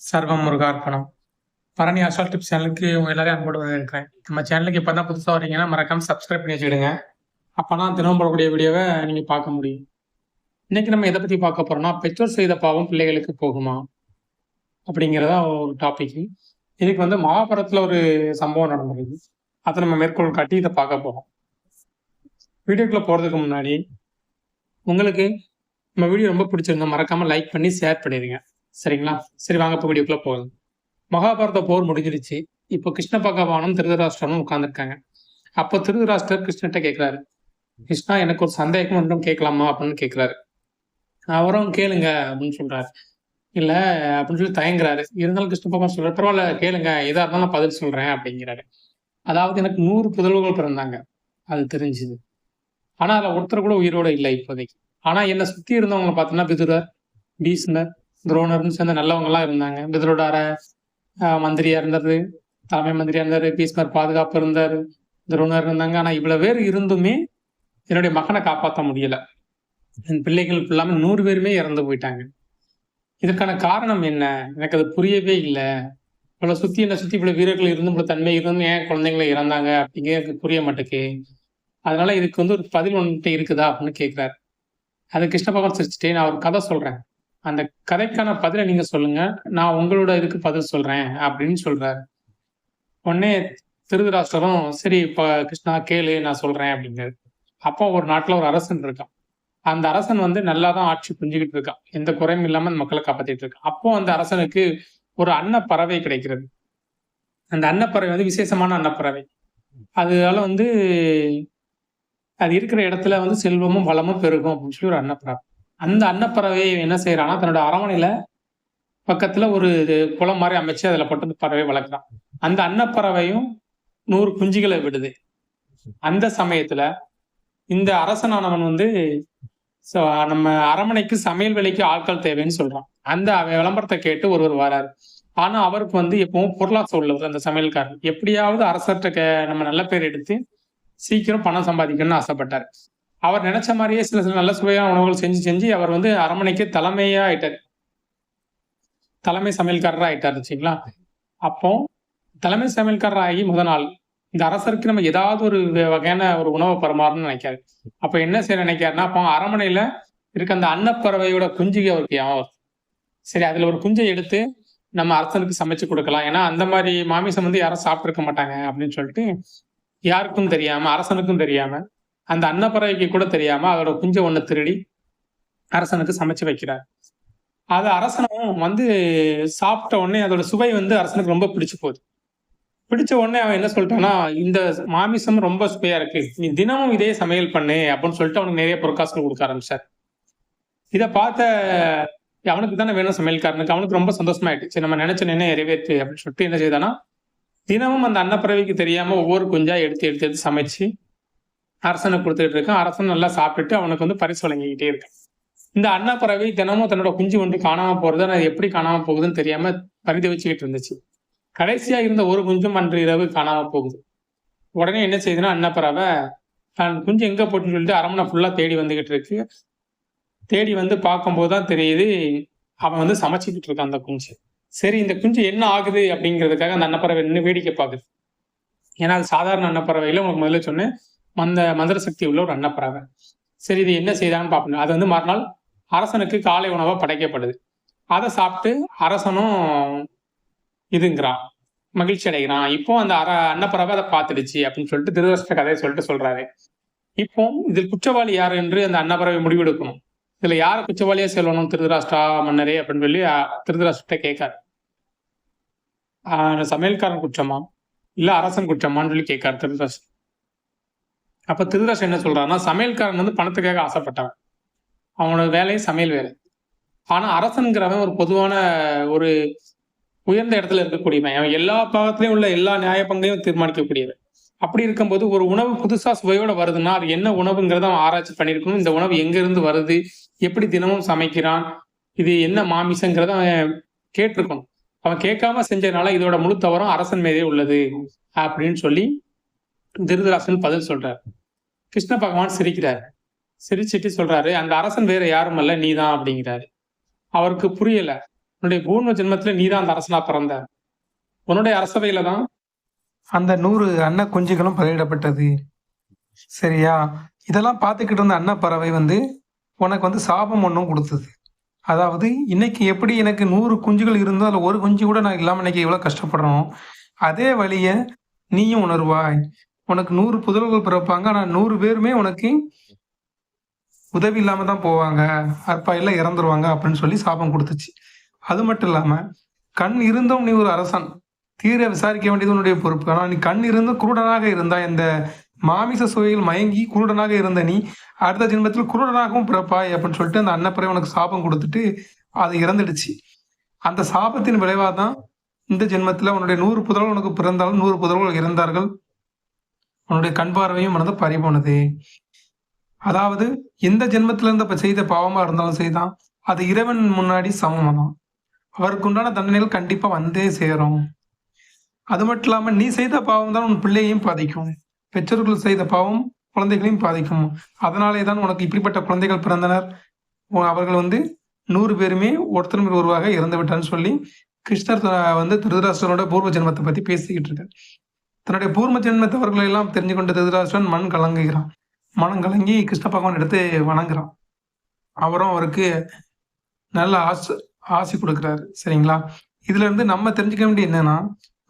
சர்வம் முருகார்ப்பணம். Bharani astro tips சேனலுக்கு உங்க எல்லாரையும் அன்போடு வரவேற்கிறேன். நம்ம சேனலுக்கு இப்பதான் புதுசா வரீங்கன்னா மறக்காம சப்ஸ்கிரைப் பண்ணி வச்சுக்கிடுங்க. அப்பதான் தினமும் போடக்கூடிய வீடியோவை நீங்க பார்க்க முடியும். இன்னைக்கு நம்ம எதை பத்தி பார்க்க போறோம்னா, பெற்றோர் செய்த பாவம் பிள்ளைகளுக்கு போகுமா? அப்படிங்கிறதா ஒரு டாபிக். இதுக்கு மகாபாரதத்துல ஒரு சம்பவம் நடந்திருக்கு. அதை நம்ம மேற்கோள் காட்டி இதை பார்க்க போறோம். வீடியோக்குள்ள போறதுக்கு முன்னாடி உங்களுக்கு நம்ம வீடியோ ரொம்ப பிடிச்சிருந்தா மறக்காம லைக் பண்ணி ஷேர் பண்ணிடுங்க. சரிங்களா? சரி, வாங்க இப்போ வீடியோக்குள்ள போகலாம். மகாபாரத போர் முடிஞ்சிருச்சு. இப்போ கிருஷ்ண பகவானும் திருதராஷ்டிரனும் உட்கார்ந்துருக்காங்க. அப்போ திருதராஷ்டிரர் கிருஷ்ணர்கிட்ட கேட்கிறாரு, கிருஷ்ணா, எனக்கு ஒரு சந்தேகம் ஒன்றும் கேட்கலாமா அப்படின்னு கேட்கிறாரு. அவரும் கேளுங்க அப்படின்னு சொல்றாரு. இல்ல அப்படின்னு சொல்லி தயங்குறாரு. இருந்தாலும் கிருஷ்ண பகவான் சொல்றாரு, பரவாயில்ல கேளுங்க, எதா இருந்தாலும் நான் பதில் சொல்றேன் அப்படிங்கிறாரு. அதாவது எனக்கு 100 புதல்வர்கள் பிறந்தாங்க, அது தெரிஞ்சுது. ஆனா அதுல ஒருத்தர் கூட உயிரோட இல்லை இப்போதைக்கு. ஆனா என்னை சுத்தி இருந்தவங்களை பார்த்தோம்னா விதுரர், பீஷ்மர், துரோணர்னு சேர்ந்த நல்லவங்க எல்லாம் இருந்தாங்க. விதுரோட மந்திரியா இருந்தாரு, தலைமை மந்திரியா இருந்தாரு, பீஷ்மர் பாதுகாப்பு இருந்தாரு, துரோணர் இருந்தாங்க. ஆனா இவ்வளவு பேர் இருந்துமே என்னுடைய மகனை காப்பாற்ற முடியல. என் பிள்ளைகள் இல்லாம 100 பேருமே இறந்து போயிட்டாங்க. இதற்கான காரணம் என்ன? எனக்கு அது புரியவே இல்லை. இவ்வளவு சுத்தி என்னை சுத்தி இவ்வளவு வீரர்கள் இருந்தும் இவ்வளவு தன்மை இருந்தும் ஏன் குழந்தைங்களை இறந்தாங்க அப்படிங்கிறது எனக்கு புரிய மாட்டேக்கு. அதனால இதுக்கு ஒரு பதில் ஒன்றுட்டு இருக்குதா அப்படின்னு கேட்கிறாரு. அது கிருஷ்ண பகவான் சிரிச்சுட்டே, நான் ஒரு கதை சொல்றேன், அந்த கதைக்கான பதிலை நீங்க சொல்லுங்க, நான் உங்களோட இதுக்கு பதில் சொல்றேன் அப்படின்னு சொல்றாரு. உடனே திருதராஷ்டிரரும் சரி இப்ப கிருஷ்ணா கேளு, நான் சொல்றேன் அப்படிங்கிறாரு. அப்போ ஒரு நாட்டுல ஒரு அரசன் இருக்கான். அந்த அரசன் நல்லாதான் ஆட்சி புரிஞ்சுக்கிட்டு இருக்கான். எந்த குறையும் இல்லாம அந்த மக்களை காப்பாத்திட்டு இருக்கான். அப்போ அந்த அரசனுக்கு ஒரு அன்னப்பறவை கிடைக்கிறது. அந்த அன்னப்பறவை விசேஷமான அன்னப்பறவை. அதனால அது இருக்கிற இடத்துல செல்வமும் வளமும் பெருகும் அப்படின்னு சொல்லி ஒரு அன்னப்பறவை. அந்த அன்னப்பறவை என்ன செய்யறான்னா, தன்னோட அரண்மனையில பக்கத்துல ஒரு குளம் மாதிரி அமைச்சு அதுல போட்டு பறவை வளர்க்குறான். அந்த அன்னப்பறவையும் 100 குஞ்சுகளை விடுது. அந்த சமயத்துல இந்த அரசனானவன் நம்ம அரண்மனைக்கு சமையல் வேலைக்கு ஆட்கள் தேவைன்னு சொல்றான். அந்த விளம்பரத்தை கேட்டு ஒருவர் வராரு. ஆனா அவருக்கு எப்பவும் பொருளாசை உள்ளவர் அந்த சமையல்காரர். எப்படியாவது அரசர்கிட்ட நம்ம நல்ல பேர் எடுத்து சீக்கிரம் பணம் சம்பாதிக்கணும்னு ஆசைப்பட்டார். அவர் நினைச்ச மாதிரியே சில சில நல்ல சுவையான உணவுகள் செஞ்சு செஞ்சு அவர் அரண்மனைக்கு தலைமையா ஆயிட்டார். தலைமை சமையல்காரராக ஆயிட்டார் வச்சுங்களா. அப்போ தலைமை சமையல்காரர் ஆகி முதல் நாள் இந்த அரசருக்கு நம்ம ஏதாவது ஒரு வகையான ஒரு உணவை பரிமாறணும்னு நினைக்காரு. அப்ப என்ன செய்ய நினைக்காருன்னா, அப்போ அரண்மனையில இருக்க அந்த அன்னப்பறவையோட குஞ்சுக்கு அவருக்கு ஞாபகம். சரி, அதுல ஒரு குஞ்சை எடுத்து நம்ம அரசனுக்கு சமைச்சு கொடுக்கலாம். ஏன்னா அந்த மாதிரி மாமிசம் யாரும் சாப்பிட்டு இருக்க மாட்டாங்க அப்படின்னு சொல்லிட்டு யாருக்கும் தெரியாம, அரசனுக்கும் தெரியாம, அந்த அன்னப்பறவைக்கு கூட தெரியாம அதோட குஞ்சை ஒண்ணு திருடி அரசனுக்கு சமைச்சு வைக்கிறார். அது அரசனும் சாப்பிட்ட உடனே அதோட சுவை அரசனுக்கு ரொம்ப பிடிச்சு போகுது. பிடிச்ச உடனே அவன் என்ன சொல்லிட்டான்னா, இந்த மாமிசம் ரொம்ப சுவையா இருக்கு, நீ தினமும் இதே சமையல் பண்ணு அப்படின்னு சொல்லிட்டு அவனுக்கு நிறைய பொற்காசுகள் கொடுக்க ஆரம்பிச்சார். இதை பார்த்த அவனுக்கு தானே வேணும் சமையல்காரனுக்கு, அவனுக்கு ரொம்ப சந்தோஷமாயிட்டு, சரி நம்ம நினைச்ச நினைவு நிறைவேற்று அப்படின்னு சொல்லிட்டு என்ன செய்தானா, தினமும் அந்த அன்னப்பறவைக்கு தெரியாம ஒவ்வொரு குஞ்சா எடுத்து எடுத்து எடுத்து சமைச்சு அரசனுக்கு கொடுத்துட்டு இருக்கான். அரசன் நல்லா சாப்பிட்டுட்டு அவனுக்கு பரிசு வழங்கிக்கிட்டே இருக்கான். இந்த அன்னப்பறவை தினமும் தன்னோட குஞ்சு காணாம போறது, அது எப்படி காணாம போகுதுன்னு தெரியாம பரிதவிச்சுக்கிட்டு இருந்துச்சு. கடைசியா இருந்த ஒரு குஞ்சும் அன்று இரவு காணாம போகுது. உடனே என்ன செய்யுதுன்னா, அன்னப்பறவை தன் குஞ்சு எங்க போட்டுன்னு சொல்லிட்டு அரண்மனை ஃபுல்லா தேடி வந்துகிட்டு இருக்கு. தேடி பார்க்கும்போது தான் தெரியுது, அவன் சமைச்சுக்கிட்டு இருக்கான் அந்த குஞ்சு. சரி, இந்த குஞ்சு என்ன ஆகுது அப்படிங்கிறதுக்காக அந்த அன்னப்பறவை நின்று வேடிக்கை பார்க்குது. ஏன்னா அது சாதாரண அன்னப்பறவையில உங்களுக்கு முதல்ல சொன்னேன், மந்திர சக்தி உள்ள ஒரு அன்னப்பறவை. சரி, இது என்ன செய்தான்னு பார்ப்போம். அது மறுநாள் அரசனுக்கு காலை உணவா படைக்கப்படுது. அதை சாப்பிட்டு அரசனும் இதுங்கிறான், மகிழ்ச்சி அடைகிறான். இப்போ அந்த அன்னப்பறவை அதை பார்த்துடுச்சு அப்படின்னு சொல்லிட்டு திருதராஷ்டிர கதையை சொல்றாரு. இப்போ இதில் குற்றவாளி யார் என்று அந்த அன்னப்பறவை முடிவெடுக்கணும். இதுல யார குற்றவாளியா சொல்லணும் திருதராஷ்டிரா மன்னரே அப்படின்னு சொல்லி திருதராஷ்டிர கேட்காரு. சமையல்காரன் குற்றமா இல்ல அரசன் குற்றமான்னு சொல்லி கேட்காரு திருதராஷ்டிரன். அப்ப திருதராஷ்டிரன் என்ன சொல்றாருன்னா, சமையல்காரன் பணத்துக்காக ஆசைப்பட்டவன், அவனோட வேலை சமையல் வேலை. ஆனா அரசன்கிறவன் ஒரு பொதுவான ஒரு உயர்ந்த இடத்துல இருக்கக்கூடியவன். அவன் எல்லா பாகத்திலையும் உள்ள எல்லா நியாய பங்கையும் தீர்மானிக்கக்கூடியவன். அப்படி இருக்கும்போது ஒரு உணவு புதுசா சுவையோட வருதுன்னா அது என்ன உணவுங்கிறத அவன் ஆராய்ச்சி பண்ணியிருக்கணும். இந்த உணவு எங்க இருந்து வருது, எப்படி தினமும் சமைக்கிறான், இது என்ன மாமிசங்கிறத அவன் கேட்டிருக்கணும். அவன் கேட்காம செஞ்சதுனால இதோட முழு தவறும் அரசன் மீதே உள்ளது அப்படின்னு சொல்லி திருதராஷ்டிரன் பதில் சொல்றாரு. கிருஷ்ண பகவான் சிரிக்கிறார். சிரிச்சிட்டு சொல்றாரு, அந்த அரசன் வேற யாரும் அல்ல, நீதான் அப்படிங்கிறாரு. அவருக்கு புரியல. உன்னுடைய பூர்வ ஜென்மத்துல நீதான் அந்த அரசனா பிறந்த. உன்னுடைய அரசவையில தான் அந்த 100 அன்ன குஞ்சுகளும் பலியிடப்பட்டது. சரியா? இதெல்லாம் பார்த்துக்கிட்டு இருந்த அன்னப்பறவை வந்து உனக்கு வந்து சாபம் ஒண்ணும் குடுத்தது. அதாவது இன்னைக்கு எப்படி எனக்கு 100 குஞ்சுகள் இருந்தோ, அதுல 1 குஞ்சு கூட நான் இல்லாம இன்னைக்கு எவ்வளோ கஷ்டப்படுறேனோ, அதே வலிய நீயும் உணர்வாய். உனக்கு 100 புதல்வர்கள் பிறப்பாங்க. ஆனா 100 பேருமே உனக்கு உதவி இல்லாம தான் போவாங்க. அற்பாயில இறந்துருவாங்க அப்படின்னு சொல்லி சாபம் குடுத்துச்சு. அது மட்டும் இல்லாம, கண் இருந்தும் நீ ஒரு அரசன். தீர விசாரிக்க வேண்டியது உன்னுடைய பொறுப்பு. ஆனா நீ கண் இருந்தும் குருடனாக இருந்தாய். இந்த மாமிச சுவையில் மயங்கி குருடனாக இருந்த நீ, அடுத்த ஜென்மத்தில் குருடனாகவும் பிறப்பாய் அப்படின்னு சொல்லிட்டு அந்த அன்னப்பறவை உனக்கு சாபம் குடுத்துட்டு, அது இறந்துடுச்சு. அந்த சாபத்தின் விளைவா தான் இந்த ஜென்மத்துல உன்னுடைய 100 புதல்வர்கள் உனக்கு பிறந்தாலும் 100 புதல்வர்கள் இறந்தார்கள். உன்னுடைய கண் பார்வையும் மனது பறிபோனது. அதாவது எந்த ஜென்மத்துல இருந்து அப்ப செய்த பாவமா இருந்தாலும் சரிதான், அது இறைவன் முன்னாடி சமம் தான். அவருக்கு உண்டான தண்டனைகள் கண்டிப்பா வந்தே சேரும். அது மட்டும் இல்லாம நீ செய்த பாவம் தான் உன் பிள்ளையையும் பாதிக்கும். பெற்றோர்கள் செய்த பாவம் குழந்தைகளையும் பாதிக்கும். அதனாலே தான் உனக்கு இப்படிப்பட்ட குழந்தைகள் பிறந்தனர். அவர்கள் வந்து 100 பேருமே ஒருத்தர் மேல் ஒருவராக இறந்து விட்டான்னு சொல்லி கிருஷ்ணர் வந்து திருதராஷ்டிரனோட பூர்வ ஜென்மத்தை பத்தி பேசிக்கிட்டு இருக்கார். தன்னுடைய பூர்வ ஜென்மத்தவர்களை எல்லாம் தெரிஞ்சு கொண்ட திருதராஷ்டிரன் மண் கலங்குகிறான். மனம் கலங்கி கிருஷ்ண பகவான் எடுத்து வணங்குறான். அவரும் அவருக்கு நல்ல ஆசி கொடுக்குறாரு. சரிங்களா? இதுல இருந்து நம்ம தெரிஞ்சுக்க வேண்டிய என்னன்னா,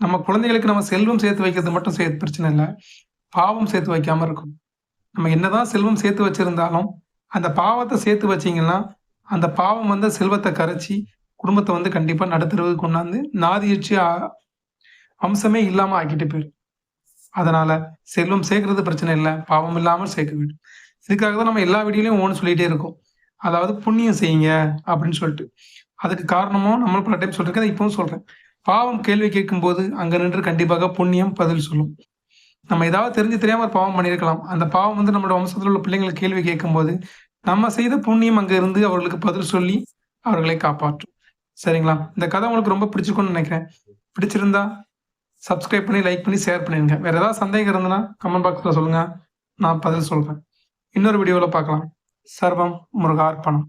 நம்ம குழந்தைகளுக்கு நம்ம செல்வம் சேர்த்து வைக்கிறது மட்டும் பிரச்சனை இல்லை. பாவம் சேர்த்து வைக்காம இருக்கும். நம்ம என்னதான் செல்வம் சேர்த்து வச்சிருந்தாலும் அந்த பாவத்தை சேர்த்து வச்சீங்கன்னா, அந்த பாவம் வந்து செல்வத்தை கரைச்சி குடும்பத்தை வந்து கண்டிப்பா நடுத்தருவுக்கு கொண்டாந்து நாதியச்சு அம்சமே இல்லாம ஆக்கிட்டு போயிடும். அதனால செல்வம் சேர்க்கறது பிரச்சனை இல்லை, பாவம் இல்லாமல் சேர்க்க வேண்டும். இதுக்காக தான் நம்ம எல்லா வீடியோலையும் ஒவ்வொன்று சொல்லிட்டே இருக்கோம். அதாவது புண்ணியம் செய்யுங்க அப்படின்னு சொல்லிட்டு. அதுக்கு காரணமும் நம்ம பல டைம் சொல்லிருக்கேன், இப்பவும் சொல்றேன். பாவம் கேள்வி கேட்கும்போது அங்க நின்று கண்டிப்பாக புண்ணியம் பதில் சொல்லும். நம்ம ஏதாவது தெரிஞ்சு தெரியாம ஒரு பாவம் பண்ணியிருக்கலாம். அந்த பாவம் வந்து நம்மளோட வம்சத்தில் உள்ள பிள்ளைங்களுக்கு கேள்வி கேட்கும்போது நம்ம செய்த புண்ணியம் அங்க இருந்து அவர்களுக்கு பதில் சொல்லி அவர்களை காப்பாற்றும். சரிங்களா? இந்த கதை உங்களுக்கு ரொம்ப பிடிச்சிருக்கும்னு நினைக்கிறேன். பிடிச்சிருந்தா சப்ஸ்கிரைப் பண்ணி, லைக் பண்ணி, ஷேர் பண்ணிடுங்க. வேற ஏதாவது சந்தேகம் இருந்ததுன்னா கமெண்ட் பாக்ஸ்ல சொல்லுங்க, நான் பதில் சொல்றேன். இன்னொரு வீடியோவில் பார்க்கலாம். சர்வம் முருகார்ப்பணம்.